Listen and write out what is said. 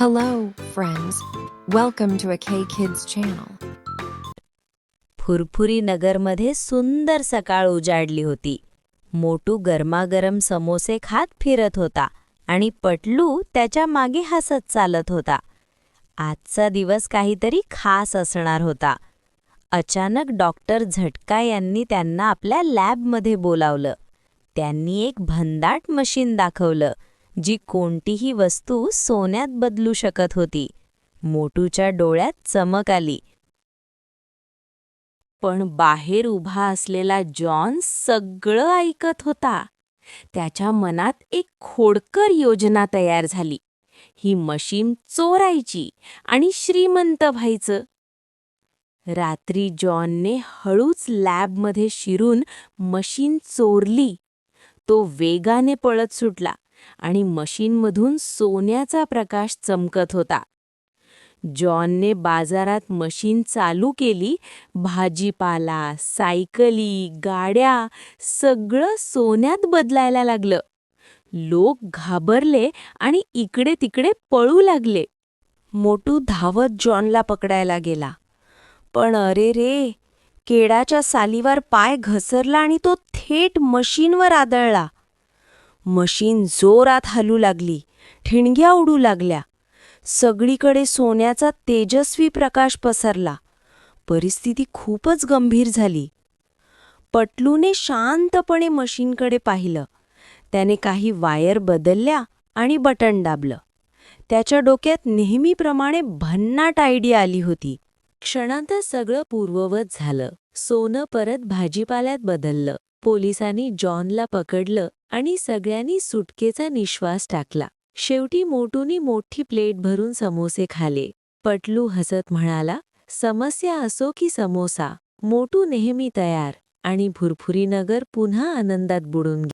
Hello, friends. Welcome to a K Kids channel. Furfuri नगरमध्ये सुंदर सकाळ उजाडली होती. मोटू गरमागरम समोसे खात फिरत होता आणि पटलू त्याच्या मागे हसत चालत होता. आजचा दिवस काहीतरी खास असणार होता. अचानक डॉक्टर झटका यांनी त्यांना आपल्या लॅबमध्ये बोलावलं. त्यांनी एक भन्नाट मशीन दाखवलं, जी कोणतीही वस्तू सोन्यात बदलू शकत होती. मोटूच्या डोळ्यात चमक आली. पण बाहेर उभा असलेला जॉन सगळं ऐकत होता. त्याच्या मनात एक खोडकर योजना तयार झाली. ही मशीन चोरायची आणि श्रीमंत व्हायचं. रात्री जॉनने हळूच लॅबमध्ये शिरून मशीन चोरली. तो वेगाने पळत सुटला आणि मशीनमधून सोन्याचा प्रकाश चमकत होता. जॉनने बाजारात मशीन चालू केली. भाजीपाला, सायकली, गाड्या सगळं सोन्यात बदलायला लागलं. लोक घाबरले आणि इकडे तिकडे पळू लागले. मोटू धावत जॉनला पकडायला गेला. पण अरे रे, केळाच्या सालीवर पाय घसरला आणि तो थेट मशीनवर आदळला. मशीन जोरात हलू लागली. ठिणग्या उडू लागल्या. सगळीकडे सोन्याचा तेजस्वी प्रकाश पसरला. परिस्थिती खूपच गंभीर झाली. पटलूने शांतपणे मशीनकडे पाहिलं. त्याने काही वायर बदलल्या आणि बटन दाबलं. त्याच्या डोक्यात नेहमीप्रमाणे भन्नाट आयडिया आली होती. क्षणातच सगळं पूर्ववत झालं. सोनं परत भाजीपाल्यात बदललं. पोलिसांनी जॉनला पकडलं आणि सगळ्यांनी सुटकेचा निश्वास टाकला. शेवटी मोटूनी मोठी प्लेट भरून समोसे खाले. पटलू हसत म्हणाला, समस्या असो की समोसा, मोटू नेहमी तयार. आणि फुरफुरी नगर पुन्हा आनंदात बुडून